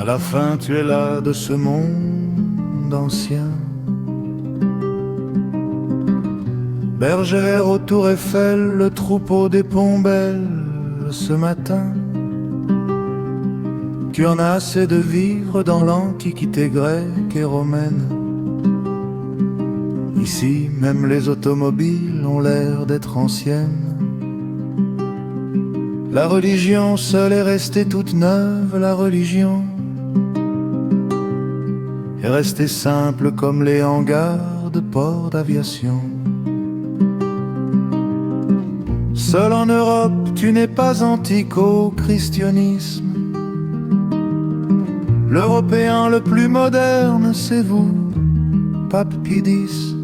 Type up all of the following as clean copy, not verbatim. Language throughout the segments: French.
la fin tu es là de ce monde ancien. Bergère au Tour Eiffel, le troupeau des Pombelles ce matin. Tu en as assez de vivre dans l'antiquité grecque et romaine. Ici, même les automobiles ont l'air d'être anciennes. La religion seule est restée toute neuve, la religion est restée simple comme les hangars de port d'aviation. Seul en Europe, tu n'es pas antique au christianisme. L'Européen le plus moderne, c'est vous, Pape Pie X.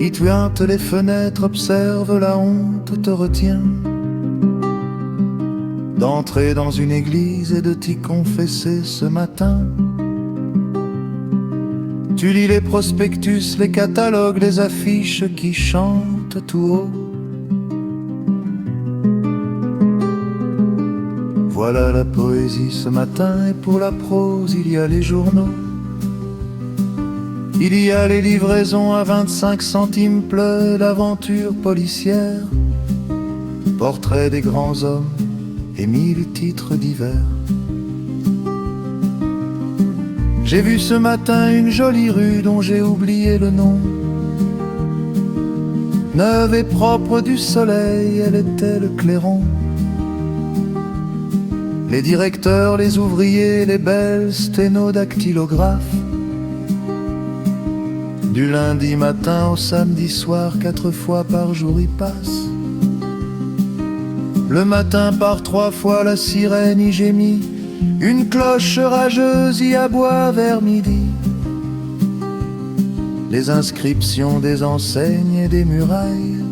Il pointe les fenêtres, observe la honte, te retient d'entrer dans une église et de t'y confesser ce matin. Tu lis les prospectus, les catalogues, les affiches qui chantent tout haut. Voilà la poésie ce matin, et pour la prose il y a les journaux. Il y a les livraisons à 25 centimes, pleut d'aventure policière, portrait des grands hommes et 1000 titres divers. J'ai vu ce matin une jolie rue dont j'ai oublié le nom. Neuve et propre du soleil, elle était le clairon. Les directeurs, les ouvriers, les belles sténodactylographes. Du lundi matin au samedi soir, 4 fois par jour y passent. Le matin par 3 fois la sirène y gémit, une cloche rageuse y aboie vers midi. Les inscriptions des enseignes et des murailles,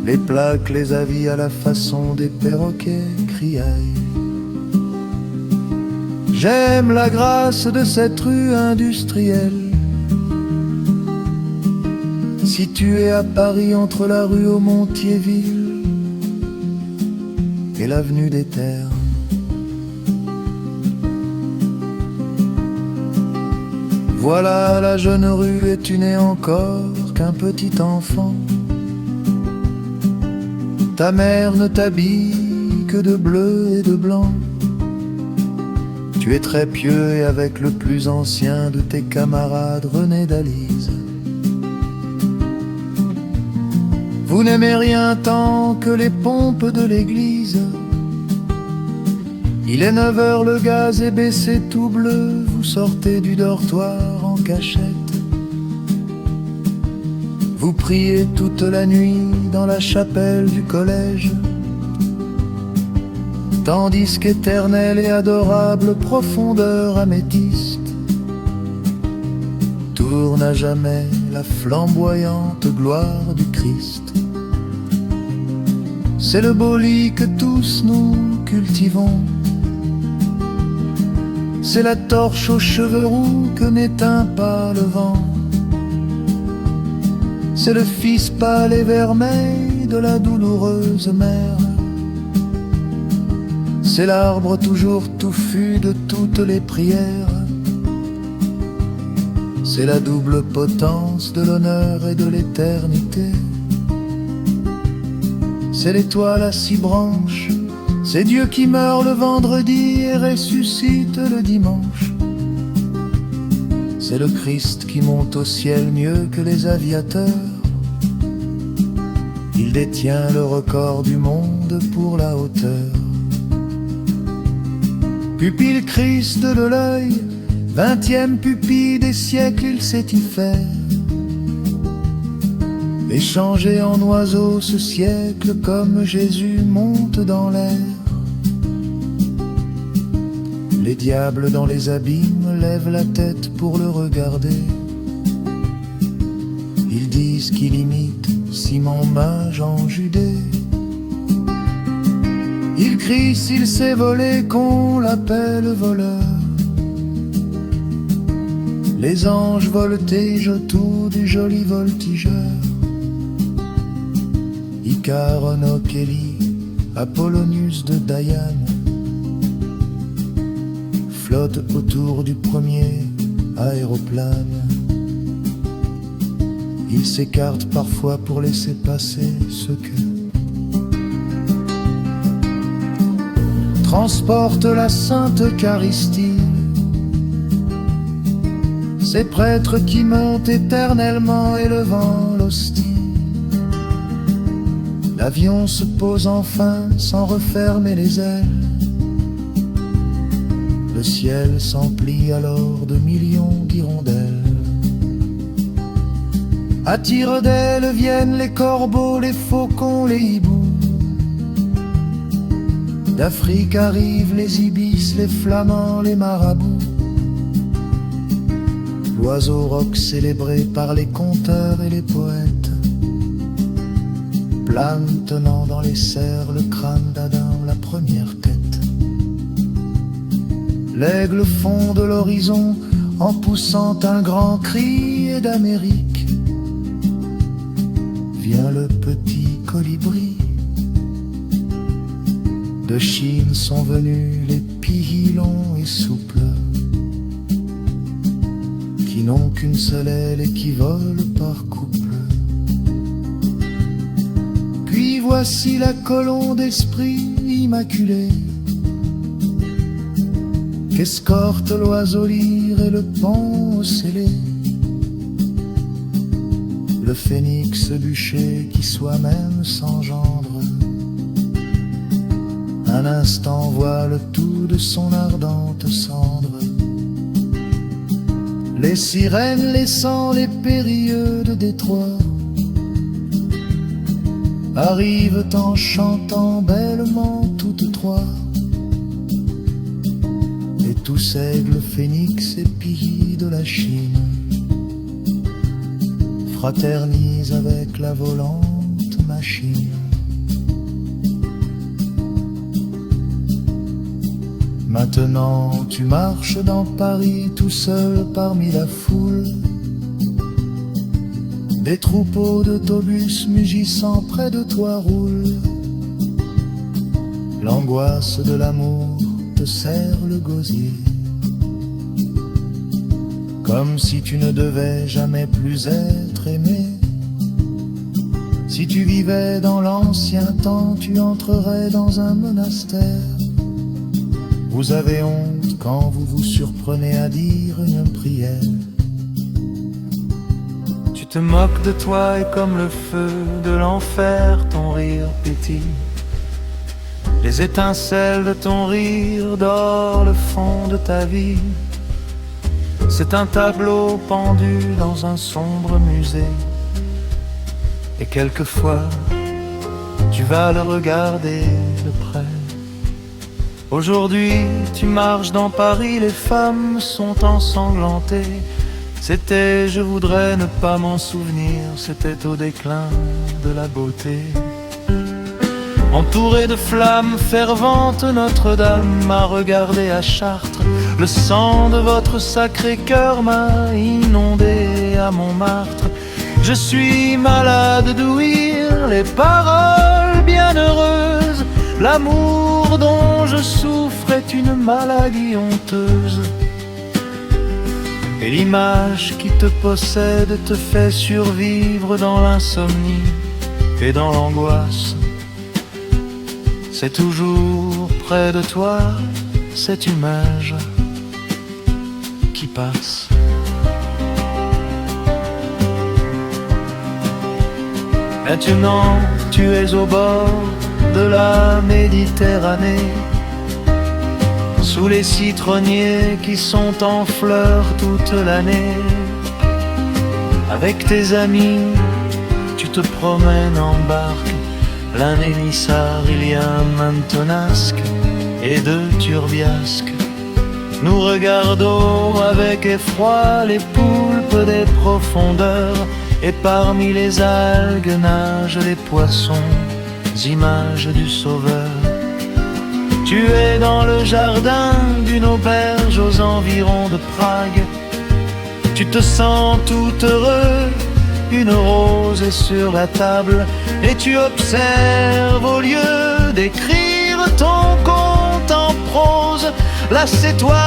les plaques, les avis à la façon des perroquets criaillent. J'aime la grâce de cette rue industrielle, située à Paris entre la rue Aumontiéville et l'avenue des Terres. Voilà la jeune rue et tu n'es encore qu'un petit enfant. Ta mère ne t'habille que de bleu et de blanc. Tu es très pieux et avec le plus ancien de tes camarades, René Dalise. Vous n'aimez rien tant que les pompes de l'église. Il est 9 heures, le gaz est baissé tout bleu. Vous sortez du dortoir en cachette. Vous priez toute la nuit dans la chapelle du collège, tandis qu'éternelle et adorable profondeur améthyste tourne à jamais la flamboyante gloire du Christ. C'est le beau lit que tous nous cultivons, c'est la torche aux cheveux roux que n'éteint pas le vent. C'est le fils pâle et vermeil de la douloureuse mère. C'est l'arbre toujours touffu de toutes les prières. C'est la double potence de l'honneur et de l'éternité. C'est l'étoile à 6 branches. C'est Dieu qui meurt le vendredi et ressuscite le dimanche. C'est le Christ qui monte au ciel mieux que les aviateurs. Il détient le record du monde pour la hauteur. Pupille Christ de l'œil, 20e pupille des siècles, il sait y faire. Et changer en oiseau ce siècle comme Jésus monte dans l'air. Les diables dans les abîmes lèvent la tête pour le regarder. Ils disent qu'il imite Simon Mage en Judée. Il crie s'il sait voler qu'on l'appelle voleur. Les anges voltigent autour du joli voltigeur. Icaron Ochelli, Apollonius de Diane. flotte autour du premier aéroplane. Il s'écarte parfois pour laisser passer ceux que transporte la Sainte Eucharistie. Ces prêtres qui montent éternellement élevant l'hostie. L'avion se pose enfin sans refermer les ailes. Le ciel s'emplit alors de millions d'hirondelles. À tire-d'aile viennent les corbeaux, les faucons, les hiboux. D'Afrique arrivent les ibis, les flamands, les marabouts. L'oiseau rock célébré par les conteurs et les poètes plane tenant dans les serres le crâne d'Adam, la première tête. L'aigle fond de l'horizon en poussant un grand cri, et d'Amérique vient le petit colibri. De Chine sont venus les pies longs et souples, qui n'ont qu'une seule aile et qui volent par couple. Puis voici la colombe d'esprit immaculé, qu'escorte l'oiseau lyre et le pont scellé. Le phénix bûcher qui soi-même s'engendre, un instant voit le tout de son ardente cendre. Les sirènes laissant les périlleux de Détroit arrivent en chantant bellement toutes trois. Et tous aigles, phénix et pilles de la Chine fraternisent avec la volante machine. Maintenant tu marches dans Paris tout seul parmi la foule. Des troupeaux d'autobus mugissant près de toi roulent. L'angoisse de l'amour te serre le gosier, comme si tu ne devais jamais plus être aimé. Si tu vivais dans l'ancien temps, tu entrerais dans un monastère. Vous avez honte quand vous vous surprenez à dire une prière. Tu te moques de toi et comme le feu de l'enfer, ton rire pétille. Les étincelles de ton rire dorent le fond de ta vie. C'est un tableau pendu dans un sombre musée. Et quelquefois, tu vas le regarder de près. Aujourd'hui, tu marches dans Paris, les femmes sont ensanglantées. C'était, je voudrais ne pas m'en souvenir, c'était au déclin de la beauté. Entourée de flammes ferventes, Notre-Dame m'a regardé à Chartres. Le sang de votre sacré cœur m'a inondé à Montmartre. Je suis malade d'ouïr les paroles bienheureuses. L'amour dont je souffre est une maladie honteuse. Et l'image qui te possède te fait survivre dans l'insomnie et dans l'angoisse. C'est toujours près de toi cette image qui passe. Maintenant tu es au bord de la Méditerranée, sous les citronniers qui sont en fleurs toute l'année. Avec tes amis, tu te promènes en barque. L'un est Nissarillien, Mantonasque et deux Turbiasques. Nous regardons avec effroi les poulpes des profondeurs. Et parmi les algues nagent les poissons, images du Sauveur. Tu es dans le jardin d'une auberge aux environs de Prague. Tu te sens tout heureux, une rose est sur la table. Et tu observes au lieu d'écrire ton compte en prose. Là c'est toi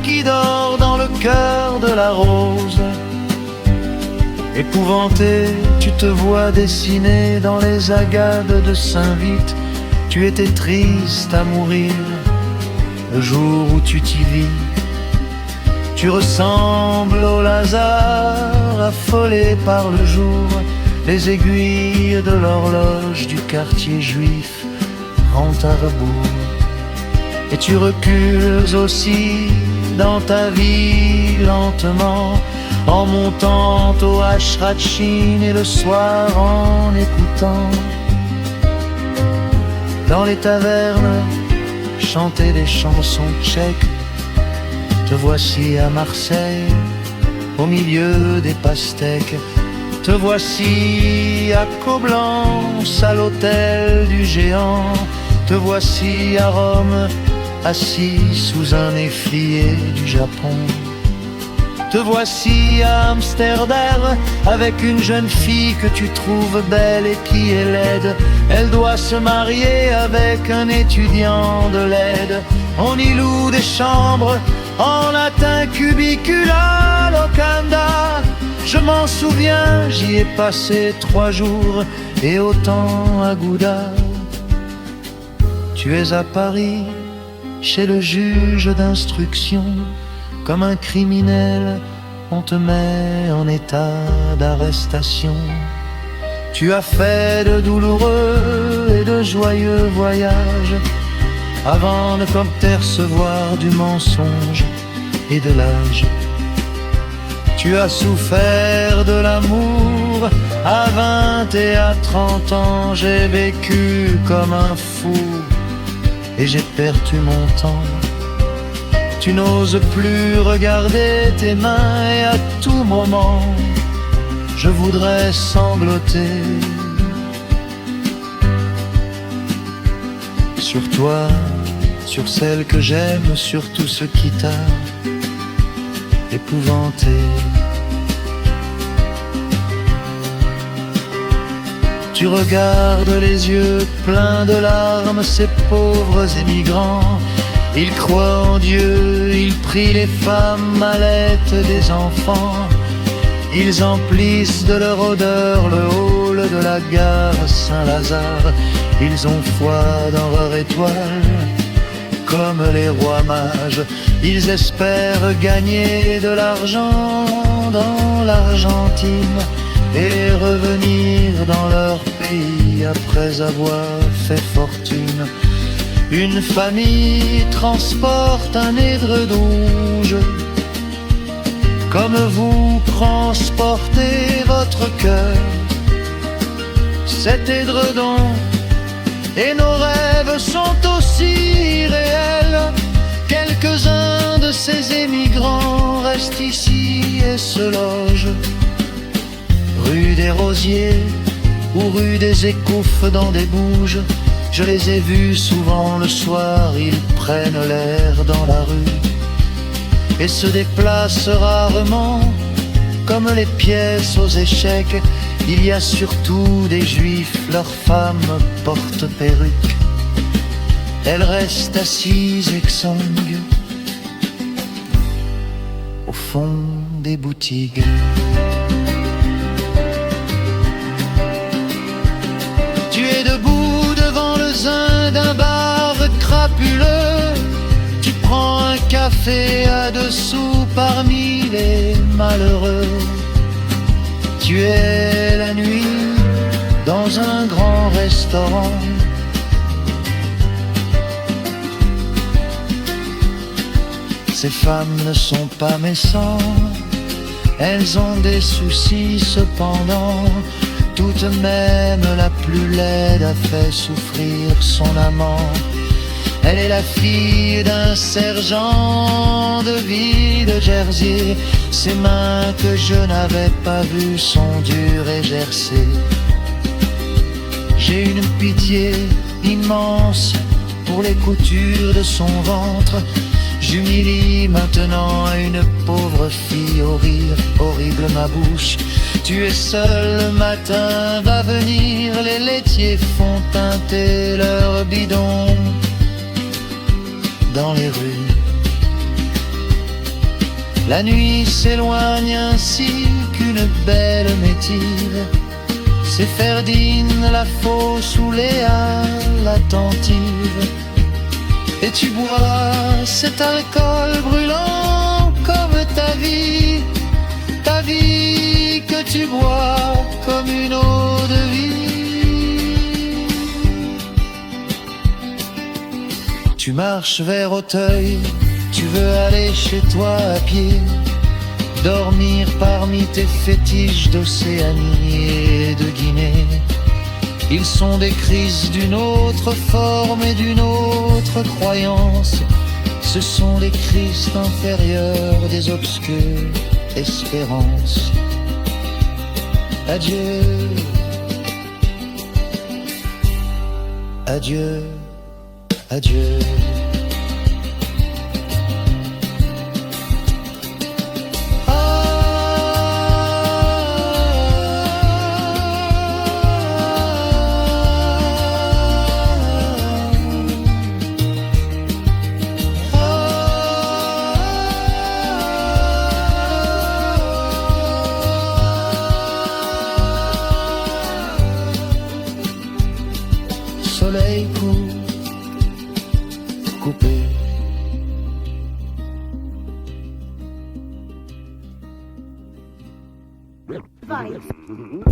qui dors dans le cœur de la rose. Épouvanté, tu te vois dessiner dans les agades de Saint-Vite. Tu étais triste à mourir le jour où tu t'y vis. Tu ressembles au Lazare affolé par le jour. Les aiguilles de l'horloge du quartier juif rentrent à rebours. Et tu recules aussi dans ta vie lentement, en montant au Hachrachin et le soir en écoutant dans les tavernes chanter des chansons tchèques. Te voici à Marseille, au milieu des pastèques. Te voici à Coblence, à l'hôtel du géant. Te voici à Rome, assis sous un efflier du Japon. Te voici à Amsterdam, avec une jeune fille que tu trouves belle et qui est laide. Elle doit se marier avec un étudiant de l'aide. On y loue des chambres en latin cubicula locanda. Je m'en souviens, j'y ai passé 3 jours et autant à Gouda. Tu es à Paris, chez le juge d'instruction. Comme un criminel, on te met en état d'arrestation. Tu as fait de douloureux et de joyeux voyages avant de t'apercevoir du mensonge et de l'âge. Tu as souffert de l'amour à 20 et à 30 ans. J'ai vécu comme un fou et j'ai perdu mon temps. Tu n'oses plus regarder tes mains et à tout moment je voudrais sangloter sur toi, sur celle que j'aime, sur tout ce qui t'a épouvanté. Tu regardes les yeux pleins de larmes ces pauvres émigrants. Ils croient en Dieu, ils prient les femmes mallettes des enfants. Ils emplissent de leur odeur le hall de la gare Saint-Lazare. Ils ont foi dans leur étoile, comme les rois mages. Ils espèrent gagner de l'argent dans l'Argentine et revenir dans leur pays après avoir fait fortune. Une famille transporte un édredon, comme vous transportez votre cœur. Cet édredon et nos rêves sont aussi réels. Quelques-uns de ces émigrants restent ici et se logent rue des Rosiers ou rue des Écouffes dans des bouges. Je les ai vus souvent le soir, ils prennent l'air dans la rue et se déplacent rarement comme les pièces aux échecs. Il y a surtout des juifs, leurs femmes portent perruque. Elles restent assises exsangues au fond des boutiques. Tu es debout devant le zin d'un bar crapuleux. Tu prends un café à 2 sous parmi les malheureux. Tu es la nuit dans un grand restaurant. Ces femmes ne sont pas méchantes, elles ont des soucis cependant. Tout de même la plus laide a fait souffrir son amant. Elle est la fille d'un sergent de ville de Jersey. Ses mains que je n'avais pas vues sont dures et gercées. J'ai une pitié immense pour les coutures de son ventre. J'humilie maintenant une pauvre fille au rire horrible ma bouche. Tu es seul, le matin va venir, les laitiers font teinter leur bidon. dans les rues. La nuit s'éloigne ainsi qu'une belle métire. C'est Ferdine la fausse ou Léa l'attentive. Et tu bois cet alcool brûlant comme ta vie que tu bois comme une eau de vie. Tu marches vers Auteuil, tu veux aller chez toi à pied, dormir parmi tes fétiches d'Océanie et de Guinée. Ils sont des crises d'une autre forme et d'une autre croyance. Ce sont les Christ inférieurs des obscures espérances. Adieu, adieu, adieu. Soleil coupé. Vibes.